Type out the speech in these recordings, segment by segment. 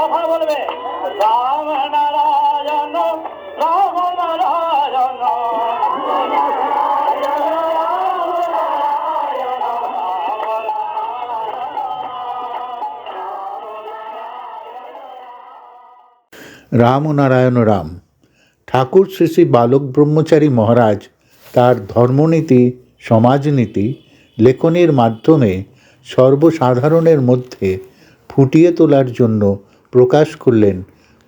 কথা বলবে রাম নারায়ণ রাম নারায়ণ। রাম নারায়ণ রাম। ঠাকুর শ্রী শ্রী বালক ব্রহ্মচারী মহারাজ তার ধর্মনীতি সমাজনীতি লেখনীর মাধ্যমে সর্বসাধারণের মধ্যে ফুটিয়ে তোলার জন্য প্রকাশ করলেন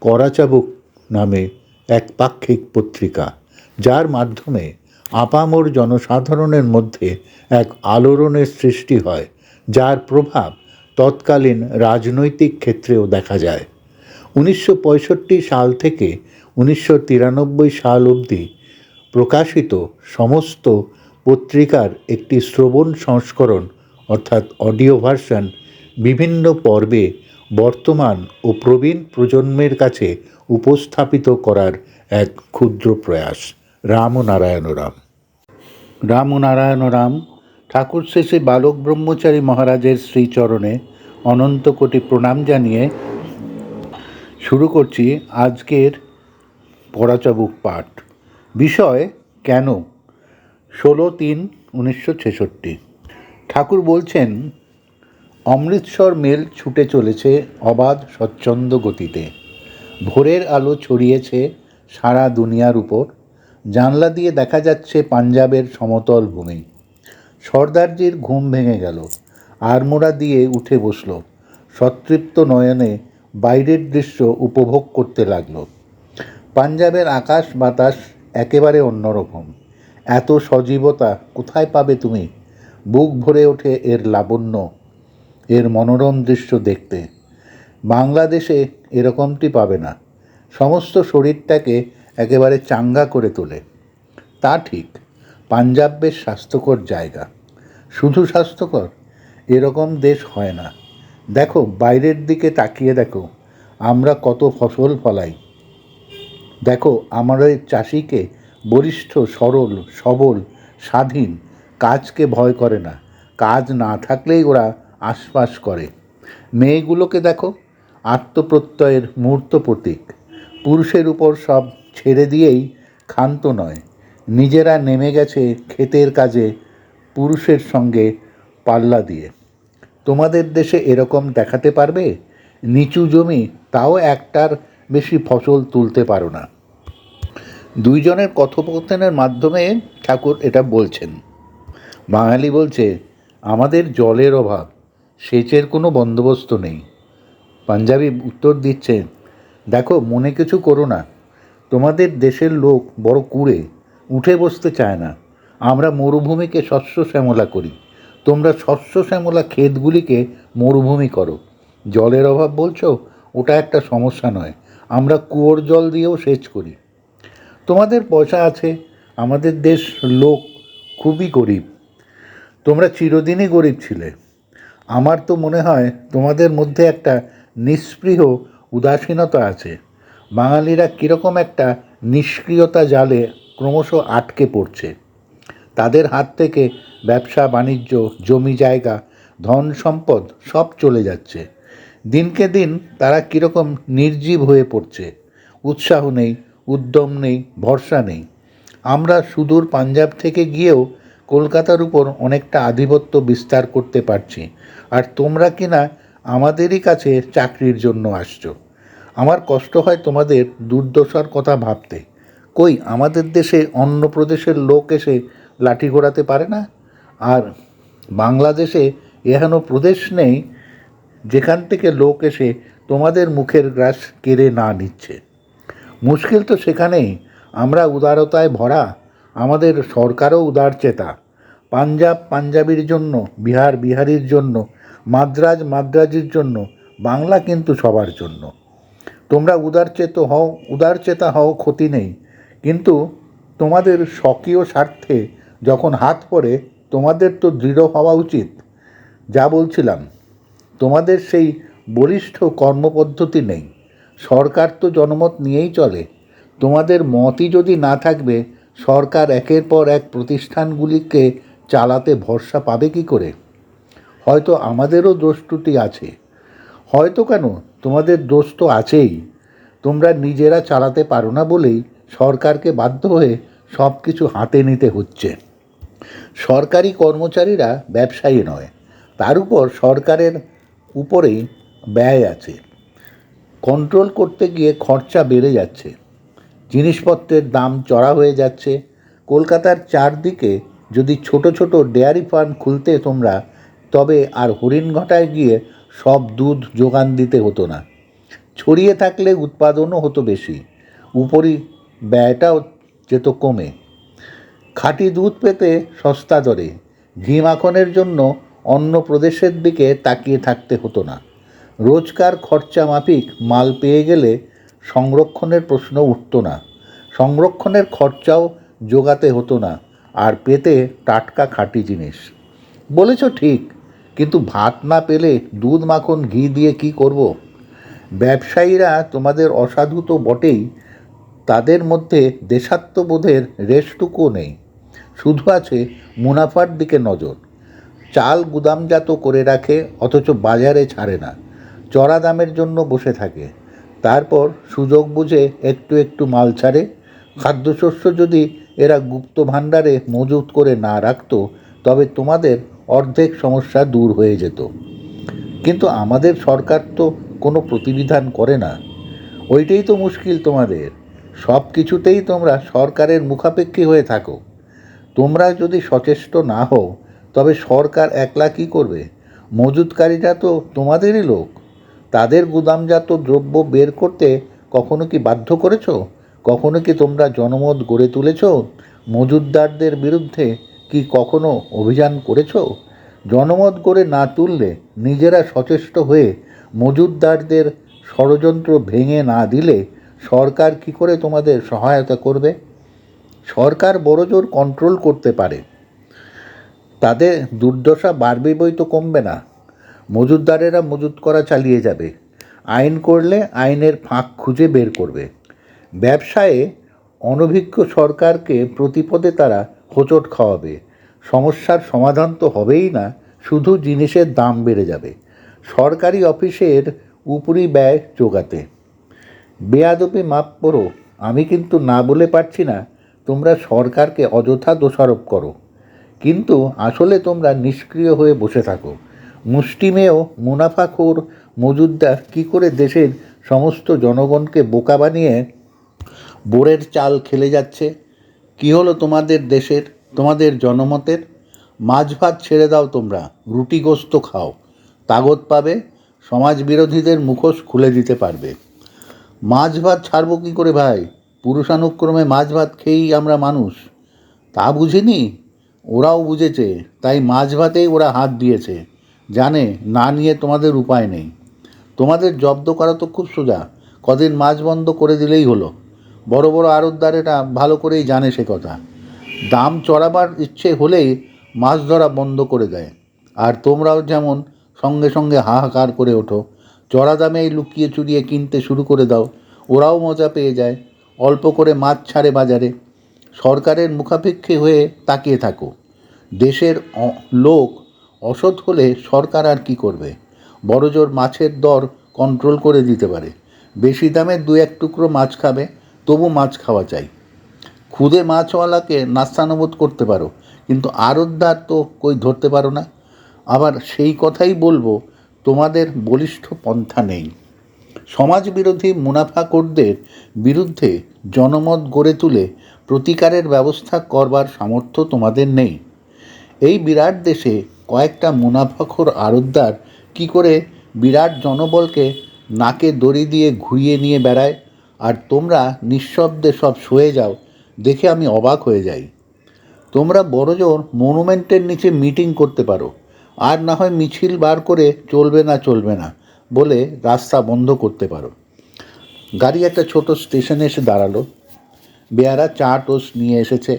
করাচাবুক নামে এক পাক্ষিক পত্রিকা, যার মাধ্যমে আপামর জনসাধারণের মধ্যে এক আলোড়নের সৃষ্টি হয়, যার প্রভাব তৎকালীন রাজনৈতিক ক্ষেত্রেও দেখা যায়। 1965 সাল থেকে 1993 সাল অবধি প্রকাশিত সমস্ত পত্রিকার একটি শ্রবণ সংস্করণ অর্থাৎ অডিও ভার্সন বিভিন্ন পর্বে বর্তমান ও প্রবীণ প্রজন্মের কাছে উপস্থাপিত করার এক ক্ষুদ্র প্রয়াস। রাম নারায়ণ রাম। রাম নারায়ণ রাম। ঠাকুর শ্রী শ্রী বালক ব্রহ্মচারী মহারাজের শ্রীচরণে অনন্ত কোটি প্রণাম জানিয়ে শুরু করছি আজকের করাচাবুক পাঠ। বিষয় কেন? 16/3/1966। ঠাকুর বলছেন, অমৃতসর মেল ছুটে চলেছে অবাধ স্বচ্ছন্দ গতিতে। ভোরের আলো ছড়িয়েছে সারা দুনিয়ার উপর। জানলা দিয়ে দেখা যাচ্ছে পাঞ্জাবের সমতল ভূমি। সর্দারজির ঘুম ভেঙে গেল, আড়মোড়া দিয়ে উঠে বসল, সতৃপ্ত নয়নে বাইরের দৃশ্য উপভোগ করতে লাগলো। পাঞ্জাবের আকাশ বাতাস একেবারে অন্যরকম। এত সজীবতা কোথায় পাবে তুমি? বুক ভরে ওঠে এর লাবণ্য, এর মনোরম দৃশ্য দেখতে। বাংলাদেশে এরকমটি পাবে না। সমস্ত শরীরটাকে একেবারে চাঙ্গা করে তোলে। তা ঠিক, পাঞ্জাব বেশ স্বাস্থ্যকর জায়গা। শুধু স্বাস্থ্যকর, এরকম দেশ হয় না। দেখো, বাইরের দিকে তাকিয়ে দেখো, আমরা কত ফসল ফলাই। দেখো আমাদের চাষিকে, বলিষ্ঠ, সরল, সবল, স্বাধীন, কাজকে ভয় করে না। কাজ না থাকলেই ওরা আশপাশ করে। মেয়েগুলোকে দেখো, আত্মপ্রত্যয়ের মূর্ত প্রতীক। পুরুষের উপর সব ছেড়ে দিয়েই ক্ষান্ত নয়, নিজেরা নেমে গেছে ক্ষেতের কাজে পুরুষের সঙ্গে পাল্লা দিয়ে। তোমাদের দেশে এরকম দেখাতে পারবে? নিচু জমি, তাও একটার বেশি ফসল তুলতে পারো না। দুইজনের কথোপকথনের মাধ্যমে ঠাকুর এটা বলছেন। বাঙালি বলছে, আমাদের জলের অভাব, সেচের কোনো বন্দোবস্ত নেই। পাঞ্জাবি উত্তর দিচ্ছে, দেখো মনে কিছু করো না, তোমাদের দেশের লোক বড় কুঁড়ে, উঠে বসতে চায় না। আমরা মরুভূমিকে শস্য শ্যামলা করি, তোমরা শস্য শ্যামলা ক্ষেতগুলিকে মরুভূমি করো। জলের অভাব বলছো, ওটা একটা সমস্যা নয়, আমরা কুয়োর জল দিয়েও সেচ করি। তোমাদের পয়সা আছে, আমাদের দেশ লোক খুবই গরিব। তোমরা চিরদিনই গরিব ছিলে। আমার তো মনে হয় তোমাদের মধ্যে একটা নিস্পৃহ উদাসীনতা আছে। বাঙালিরা কীরকম একটা নিষ্ক্রিয়তা জালে ক্রমশ আটকে পড়ছে। তাদের হাত থেকে ব্যবসা বাণিজ্য, জমি জায়গা, ধন সম্পদ সব চলে যাচ্ছে। দিনকে দিন তারা কীরকম নির্জীব হয়ে পড়ছে। উৎসাহ নেই, উদ্যম নেই, ভরসা নেই। আমরা সুদূর পাঞ্জাব থেকে গিয়েও কলকাতার উপর অনেকটা আধিপত্য বিস্তার করতে পারছি, আর তোমরা কিনা আমাদেরই কাছে চাকরির জন্য আসছো। আমার কষ্ট হয় তোমাদের দুর্দশার কথা ভাবতে। কই, আমাদের দেশে অন্য প্রদেশের লোক এসে লাঠি ঘোরাতে পারে না? আর বাংলাদেশে এহেন প্রদেশ নেই যেখান থেকে লোক এসে তোমাদের মুখের গ্রাস কেড়ে না নিচ্ছে। মুশকিল তো সেখানেই। আমরা উদারতায় ভরা, আমাদের সরকারও উদারচেতা। পাঞ্জাব পাঞ্জাবির জন্য, বিহার বিহারির জন্য, মাদ্রাজ মাদ্রাজির জন্য, বাংলা কিন্তু সবার জন্য। তোমরা উদারচেতা হও, ক্ষতি নেই, কিন্তু তোমাদের স্বকীয় স্বার্থে যখন হাত পড়ে, তোমাদের তো দৃঢ় হওয়া উচিত। যা বলছিলাম, তোমাদের সেই বলিষ্ঠ কর্মপদ্ধতি নেই। সরকার তো জনমত নিয়েই চলে। তোমাদের মতই যদি না থাকবে, সরকার একের পর এক প্রতিষ্ঠানগুলিকে চালাতে ভরসা পাবে কি করে? হয়তো আমাদেরও দোষ ত্রুটি আছে। হয়তো কেন, তোমাদের দোষ তো আছেই। তোমরা নিজেরা চালাতে পারো না বলেই সরকারকে বাধ্য হয়ে সব কিছু হাতে নিতে হচ্ছে। সরকারি কর্মচারীরা ব্যবসায়ী নয়, তার উপর সরকারের উপরেই ব্যয় আছে। কন্ট্রোল করতে গিয়ে খরচা বেড়ে যাচ্ছে, জিনিসপত্রের দাম চড়া হয়ে যাচ্ছে। কলকাতার চারদিকে যদি ছোট ছোট ডেয়ারি ফার্ম খুলতে তোমরা, তবে আর হরিণঘাটায় গিয়ে সব দুধ যোগান দিতে হতো না। ছড়িয়ে থাকলে উৎপাদনও হতো বেশি, উপরই ব্যয়টাও যেত কমে। খাঁটি দুধ পেতে সস্তা দরে, ঘি মাখনের জন্য অন্য প্রদেশের দিকে তাকিয়ে থাকতে হতো না। রোজকার খরচা মাফিক মাল পেয়ে গেলে সংরক্ষণের প্রশ্ন উঠত না। সংরক্ষণের খরচাও জোগাতে হতো না, আর পেতে টাটকা খাঁটি জিনিস। বলেছ ঠিক, কিন্তু ভাত না পেলে দুধ মাখন ঘি দিয়ে কি করব? ব্যবসায়ীরা তোমাদের অসাধু তো বটেই, তাদের মধ্যে দেশাত্মবোধের রেশটুকুও নেই। শুধু আছে মুনাফার দিকে নজর। চাল গুদামজাত করে রাখে, অথচ বাজারে ছাড়ে না। চড়া দামের জন্য বসে থাকে, তারপর সুযোগ বুঝে একটু একটু মাল ছাড়ে। খাদ্যশস্য যদি এরা গুপ্ত ভাণ্ডারে মজুত করে না রাখতো, তবে তোমাদের অর্ধেক সমস্যা দূর হয়ে যেত। কিন্তু আমাদের সরকার তো কোনো প্রতিবিধান করে না। ওইটাই তো মুশকিল তোমাদের। সব কিছুতেই তোমরা সরকারের মুখাপেক্ষী হয়ে থাকো। তোমরা যদি সচেষ্ট না হও, তবে সরকার একলা কী করবে? মজুতকারীরা তো তোমাদেরই লোক। তাদের গুদামজাত দ্রব্য বের করতে কখনো কি বাধ্য করেছ? কখনো কি তোমরা জনমত গড়ে তুলেছ? মজুতদারদের বিরুদ্ধে কি কখনো অভিযান করেছ? জনমত গড়ে না তুললে, নিজেরা সচেষ্ট হয়ে মজুতদারদের ষড়যন্ত্র ভেঙে না দিলে, সরকার কি করে তোমাদের সহায়তা করবে? সরকার বড়জোর কন্ট্রোল করতে পারে, তাদের দুর্দশা বাড়বে বই তো কমবে না। মজুতদারেরা মজুত করা চালিয়ে যাবে, আইন করলে আইনের ফাঁক খুঁজে বের করবে। ব্যবসায়ে অনভিজ্ঞ সরকারকে প্রতিপদে তারা হোঁচট খাওয়াবে। সমস্যার সমাধান তো হবেই না, শুধু জিনিসের দাম বেড়ে যাবে সরকারি অফিসের উপরি ব্যয় জোগাতে। বেয়াদবি মাপ করো, আমি কিন্তু না বলে পারছি না। তোমরা সরকারকে অযথা দোষারোপ করো, কিন্তু আসলে তোমরা নিষ্ক্রিয় হয়ে বসে থাকো। মুষ্টিমেয় মুনাফাখোর মজুতদার কী করে দেশের সমস্ত জনগণকে বোকা বানিয়ে বোরের চাল খেলে যাচ্ছে? কি হলো তোমাদের দেশের, তোমাদের জনমতের? মাছ ভাত ছেড়ে দাও, তোমরা রুটি গোস্ত খাও, তাগত পাবে, সমাজ বিরোধীদের মুখোশ খুলে দিতে পারবে। মাছ ভাত ছাড়বো কী করে ভাই? পুরুষানুক্রমে মাছ ভাত খেয়েই আমরা মানুষ। তা বুঝিনি? ওরাও বুঝেছে, তাই মাছ ভাতেই ওরা হাত দিয়েছে। জানে না নিয়ে তোমাদের উপায় নেই। তোমাদের জব্দ করা তো খুব সোজা, কদিন মাছ বন্ধ করে দিলেই হলো। বড় বড় আড়তদারেরা ভালো করেই জানে সে কথা। দাম চড়াবার ইচ্ছে হলেই মাছ ধরা বন্ধ করে দেয়। আর তোমরাও যেমন সঙ্গে সঙ্গে হাহাকার করে ওঠো, চড়া দামেই লুকিয়ে চুরিয়ে কিনতে শুরু করে দাও। ওরাও মজা পেয়ে যায়, অল্প করে মাছ ছাড়ে বাজারে। সরকারের মুখাপেক্ষী হয়ে তাকিয়ে থাকো। দেশের লোক অসৎ হলে সরকার আর কি করবে? বড়জোর মাছের দর কন্ট্রোল করে দিতে পারে। বেশি দামে দু এক টুকরো মাছ খাবে, তবু মাছ খাওয়া চাই। খুদে মাছওয়ালাকে নাস্তানুবোধ করতে পারো, কিন্তু আড়তদার তো কই ধরতে পারো না। আবার সেই কথাই বলবো, তোমাদের বলিষ্ঠ পন্থা নেই। সমাজবিরোধী মুনাফাখোরদের বিরুদ্ধে জনমত গড়ে তুলে প্রতিকারের ব্যবস্থা করবার সামর্থ্য তোমাদের নেই। এই বিরাট দেশে কয়েকটা মুনাফাখোর আড়তদার কি করে বিরাট জনবলকে নাকে দড়ি দিয়ে ঘুরিয়ে নিয়ে বেড়ায়, আর তোমরা নিঃশব্দে সব সয়ে যাও, দেখে আমি অবাক হয়ে যাই। তোমরা বড়জোর মনুমেন্টের নিচে মিটিং করতে পারো, আর না হয় মিছিল বার করে চলবে না বলে রাস্তা বন্ধ করতে পারো। গাড়ি একটা ছোট স্টেশনে এসে দাঁড়ালো। বেয়ারা চা টোস্ট নিয়ে এসেছে।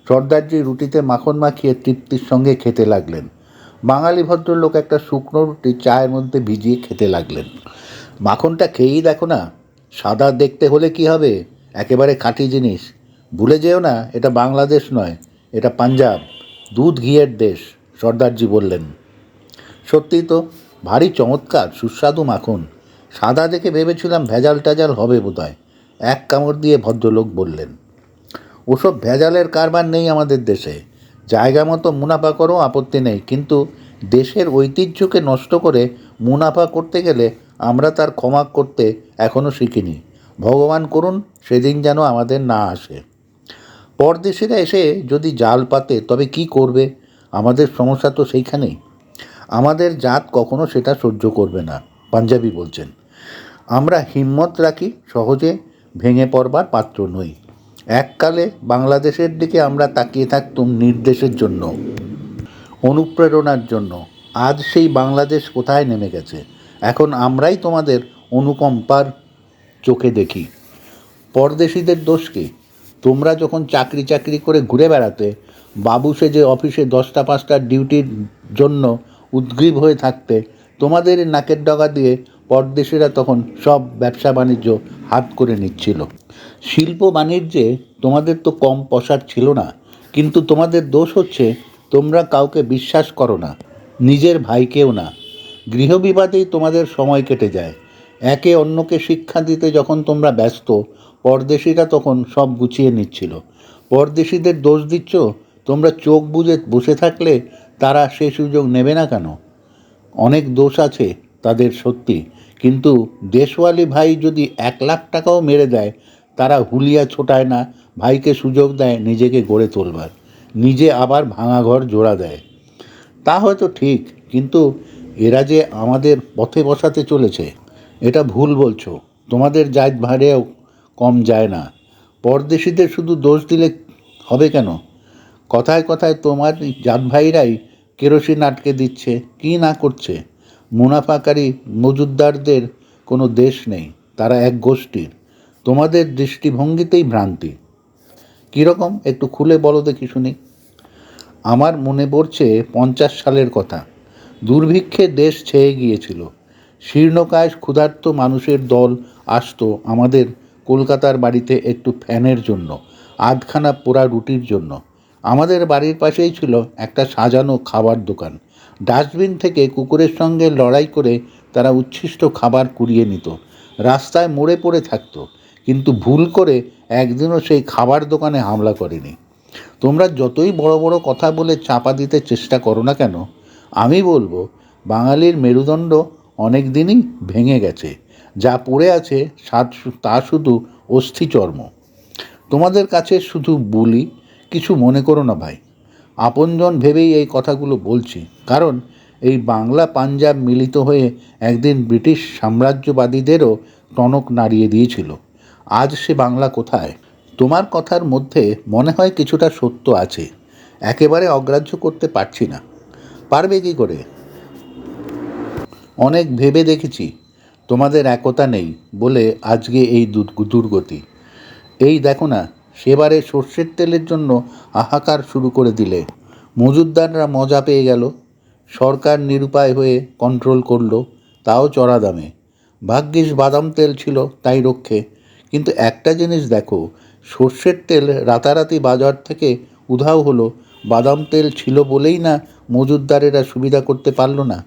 সর্দারজি রুটিতে মাখন মাখিয়ে তৃপ্তির সঙ্গে খেতে লাগলেন। বাঙালি ভদ্রলোক একটা শুকনো রুটি চায়ের মধ্যে ভিজিয়ে খেতে লাগলেন। মাখনটা খেয়েই দেখো না, সাদা দেখতে হলে কি হবে, একেবারে খাঁটি জিনিস। ভুলে যেও না, এটা বাংলাদেশ নয়, এটা পাঞ্জাব, দুধ ঘিয়ের দেশ, সর্দারজি বললেন। সত্যিই তো, ভারী চমৎকার সুস্বাদু মাখন। সাদা দেখে ভেবেছিলাম ভেজাল টাজাল হবে বোধহয়। এক কামড় দিয়ে ভদ্রলোক বললেন, ওসব ভেজালের কারবার নেই আমাদের দেশে। জায়গা মতো মুনাফা করো, আপত্তি নেই, কিন্তু দেশের ঐতিহ্যকে নষ্ট করে মুনাফা করতে গেলে আমরা তার ক্ষমা করতে এখনও শিখিনি। ভগবান করুন সেদিন যেন আমাদের না আসে। পরদেশিরা এসে যদি জাল পাতে তবে কি করবে? আমাদের সমস্যা তো সেইখানেই। আমাদের জাত কখনো সেটা সহ্য করবে না, পাঞ্জাবি বলছেন। আমরা হিম্মত রাখি, সহজে ভেঙে পড়বার পাত্র নই। এককালে বাংলাদেশের দিকে আমরা তাকিয়ে থাকতুম নির্দেশের জন্য, অনুপ্রেরণার জন্য। আজ সেই বাংলাদেশ কোথায় নেমে গেছে? এখন আমরাই তোমাদের অনুকম্পার চোখে দেখি। পরদেশিদের দোষ কি? তোমরা যখন চাকরি করে ঘুরে বেড়াতে, বাবু সেজে অফিসে 10টা-5টার ডিউটির জন্য উদ্গ্রীব হয়ে থাকতে, তোমাদের নাকের ডগা দিয়ে পরদেশিরা তখন সব ব্যবসা বাণিজ্য হাত করে নিচ্ছিল। শিল্প বাণিজ্যে তোমাদের তো কম পসার ছিল না, কিন্তু তোমাদের দোষ হচ্ছে তোমরা কাউকে বিশ্বাস করো না, নিজের ভাইকেও না। গৃহবিবাদেই তোমাদের সময় কেটে যায়। একে অন্যকে শিক্ষা দিতে যখন তোমরা ব্যস্ত, পরদেশিরা তখন সব গুছিয়ে নিচ্ছিল। পরদেশিদের দোষ দিচ্ছ? তোমরা চোখ বুজে বসে থাকলে তারা সে সুযোগ নেবে না কেন? অনেক দোষ আছে তাদের সত্যি, কিন্তু দেশওয়ালি ভাই যদি 1 লাখ টাকাও মেরে দেয়, তারা হুলিয়া ছোটায় না, ভাইকে সুযোগ দেয় নিজেকে গড়ে তোলবার, নিজে আবার ভাঙা ঘর জোড়া দেয়। তা হয়তো ঠিক, কিন্তু এরা যে আমাদের পথে বসাতে চলেছে, এটা ভুল বলছো। তোমাদের জাত ভাড়েও কম যায় না। পরদেশিদের শুধু দোষ দিলে হবে কেন? কথায় কথায় তোমার জাত ভাইরাই কেরোসিন আটকে দিচ্ছে, কি না করছে। মুনাফাকারী মজুদদারদের কোনো দেশ নেই, তারা এক গোষ্ঠীর। তোমাদের দৃষ্টিভঙ্গিতেই ভ্রান্তি। কীরকম একটু খুলে বলো দেখি শুনি। আমার মনে পড়ছে 50 সালের কথা। দুর্ভিক্ষে দেশ ছেয়ে গিয়েছিল। শীর্ণকায় ক্ষুধার্ত মানুষের দল আসতো আমাদের কলকাতার বাড়িতে একটু ফ্যানের জন্য, আধখানা পোড়া রুটির জন্য। আমাদের বাড়ির পাশেই ছিল একটা সাজানো খাবার দোকান। ডাস্টবিন থেকে কুকুরের সঙ্গে লড়াই করে তারা উচ্ছিষ্ট খাবার কুড়িয়ে নিত। রাস্তায় মরে পড়ে থাকতো, কিন্তু ভুল করে একদিনও সেই খাবার দোকানে হামলা করেনি। তোমরা যতই বড় বড় কথা বলে চাপা দিতে চেষ্টা করো না কেন, আমি বলবো বাঙালির মেরুদণ্ড অনেক দিনই ভেঙে গেছে। যা পড়ে আছে তা শুধু অস্থিচর্ম। তোমাদের কাছে শুধু বলি, কিছু মনে করো না ভাই। আপনজন ভেবেই এই কথাগুলো বলছি, কারণ এই বাংলা পাঞ্জাব মিলিত হয়ে একদিন ব্রিটিশ সাম্রাজ্যবাদীদেরও টনক নাড়িয়ে দিয়েছিল। আজ সে বাংলা কোথায়? তোমার কথার মধ্যে মনে হয় কিছুটা সত্য আছে, একেবারে অগ্রাহ্য করতে পারছি না। পারবে কী করে? অনেক ভেবে দেখেছি, তোমাদের একতা নেই বলে আজকে এই দুর্গতি। এই দেখো না, সেবারে সর্ষের তেলের জন্য হাহাকার শুরু করে দিলে, মজুতদাররা মজা পেয়ে গেল। সরকার নিরুপায় হয়ে কন্ট্রোল করলো, তাও চড়া দামে। ভাগ্যিস বাদাম তেল ছিল তাই রক্ষে। কিন্তু একটা জিনিস দেখো, সর্ষের তেল রাতারাতি বাজার থেকে উধাও হলো। বাদাম তেল ছিল বলেই না মজুতদারেরা সুবিধা করতে পারল না।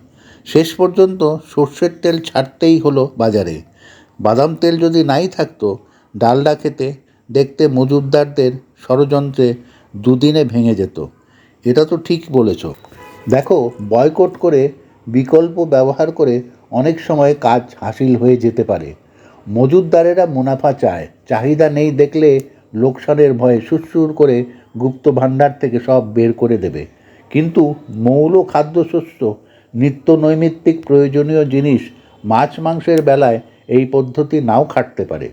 শেষ পর্যন্ত সর্ষের তেল ছাড়তেই হলো বাজারে। বাদাম তেল যদি নাই থাকতো, ডালডা খেতে দেখতে মজুতদারদের ষড়যন্ত্রে দুদিনে ভেঙে যেত। এটা তো ঠিক বলেছ। দেখো, বয়কট করে, বিকল্প ব্যবহার করে অনেক সময় কাজ হাসিল হয়ে যেতে পারে। মজুতদারেরা মুনাফা চায়, চাহিদা নেই দেখলে লোকসানের ভয়ে সুরসুর করে গুপ্ত ভাণ্ডার থেকে সব বের করে দেবে। কিন্তু মৌল খাদ্যশস্য, নিত্য নৈমিত্তিক প্রয়োজনীয় জিনিস, মাছ মাংসের বেলায় এই পদ্ধতি নাও খাটতে পারে।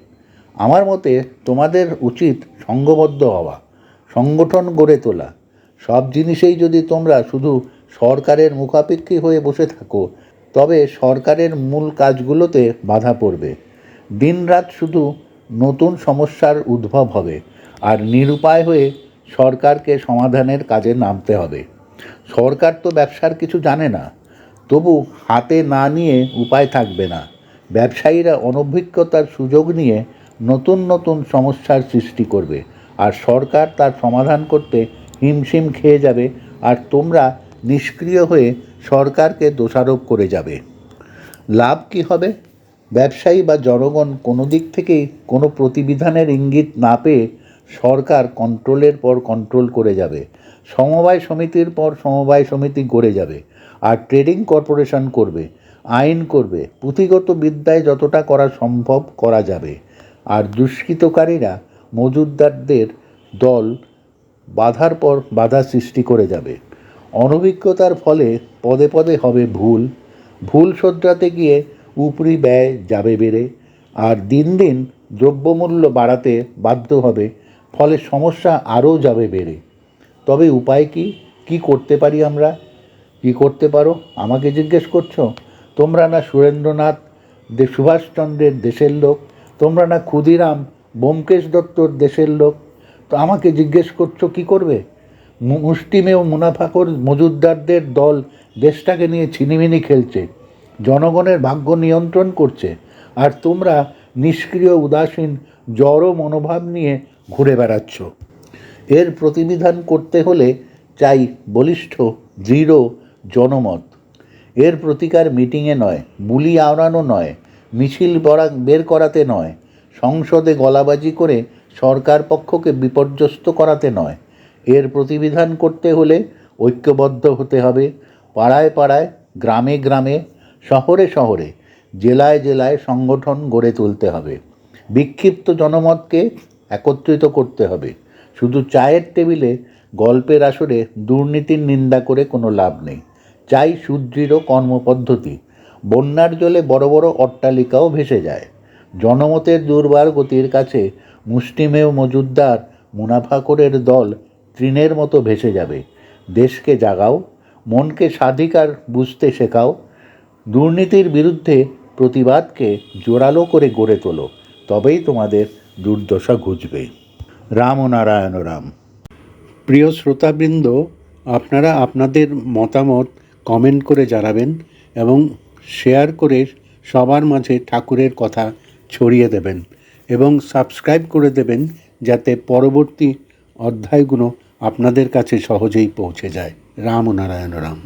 আমার মতে তোমাদের উচিত সংঘবদ্ধ হওয়া, সংগঠন গড়ে তোলা। সব জিনিসেই যদি তোমরা শুধু সরকারের মুখাপেক্ষী হয়ে বসে থাকো, তবে সরকারের মূল কাজগুলোতে বাধা পড়বে। দিনরাত শুধু নতুন সমস্যার উদ্ভব হবে, আর নিরুপায় হয়ে সরকারকে সমাধানের কাজে নামতে হবে। সরকার তো ব্যবসার কিছু জানে না, তবু হাতে না নিয়ে উপায় থাকবে না। ব্যবসায়ীরা অনভিজ্ঞতার সুযোগ নিয়ে নতুন নতুন সমস্যার সৃষ্টি করবে, আর সরকার তার সমাধান করতে হিমশিম খেয়ে যাবে, আর তোমরা নিষ্ক্রিয় হয়ে সরকারকে দোষারোপ করে যাবে। লাভ কি হবে? ব্যবসায়ী বা জনগণ কোনো দিক থেকেই কোনো প্রতিবিধানের ইঙ্গিত না পেয়ে সরকার কন্ট্রোলের পর কন্ট্রোল করে যাবে, সমবায় সমিতির পর সমবায় সমিতি গড়ে যাবে, আর ট্রেডিং কর্পোরেশন করবে, আইন করবে, পুঁথিগত বিদ্যায় যতটা করা সম্ভব করা যাবে, আর দুষ্কৃতকারীরা মজুতদারদের দল বাধার পর বাধা সৃষ্টি করে যাবে। অনভিজ্ঞতার ফলে পদে পদে হবে ভুল, ভুল শোধরাতে গিয়ে উপরি ব্যয় যাবে বেড়ে, আর দিন দিন দ্রব্যমূল্য বাড়াতে বাধ্য হবে, ফলে সমস্যা আরও যাবে বেড়ে। তবে উপায় কি? কি করতে পারি আমরা? কি করতে পারো আমাকে জিজ্ঞেস করছো? তোমরা না সুরেন্দ্রনাথ সুভাষচন্দ্রের দেশের লোক, তোমরা না ক্ষুদিরাম ব্যোমকেশ দত্তর দেশের লোক, তো আমাকে জিজ্ঞেস করছো কি করবে? মুষ্টিমেয় মুনাফাখোর মজুতদারদের দল দেশটাকে নিয়ে ছিনিমিনি খেলছে, জনগণের ভাগ্য নিয়ন্ত্রণ করছে, আর তোমরা নিষ্ক্রিয় উদাসীন জড় মনোভাব নিয়ে ঘুরে বেড়াচ্ছ। এর প্রতিবিধান করতে হলে চাই বলিষ্ঠ দৃঢ় জনমত। এর প্রতিকার মিটিংয়ে নয়, বুলি আওড়ানো নয়, মিছিল বের করাতে নয়, সংসদে গলাবাজি করে সরকার পক্ষকে বিপর্যস্ত করাতে নয়। এর প্রতিবিধান করতে হলে ঐক্যবদ্ধ হতে হবে। পাড়ায় পাড়ায়, গ্রামে গ্রামে, শহরে শহরে, জেলায় জেলায় সংগঠন গড়ে তুলতে হবে। বিক্ষিপ্ত জনমতকে একত্রিত করতে হবে। শুধু চায়ের টেবিলে গল্পের আসরে দুর্নীতির নিন্দা করে কোনো লাভ নেই। চাই সুদৃঢ় কর্মপদ্ধতি। বন্যার জলে বড় বড় অট্টালিকাও ভেসে যায়। জনমতের দুর্বার গতির কাছে মুষ্টিমেয় মজুতদার মুনাফাখোরের দল তৃণের মতো ভেসে যাবে। দেশকে জাগাও, মনকে স্বাধিকার বুঝতে শেখাও, দুর্নীতির বিরুদ্ধে প্রতিবাদকে জোরালো করে গড়ে তোলো, তবেই তোমাদের দুর্দশা ঘুচবে। রাম ও নারায়ণ রাম। প্রিয় শ্রোতাবৃন্দ, আপনারা আপনাদের মতামত কমেন্ট করে জানাবেন এবং শেয়ার করে সবার মাঝে ঠাকুরের কথা ছড়িয়ে দেবেন এবং সাবস্ক্রাইব করে দেবেন, যাতে পরবর্তী অধ্যায়গুলো আপনাদের কাছে সহজেই পৌঁছে যায়। রাম ও নারায়ণ রাম।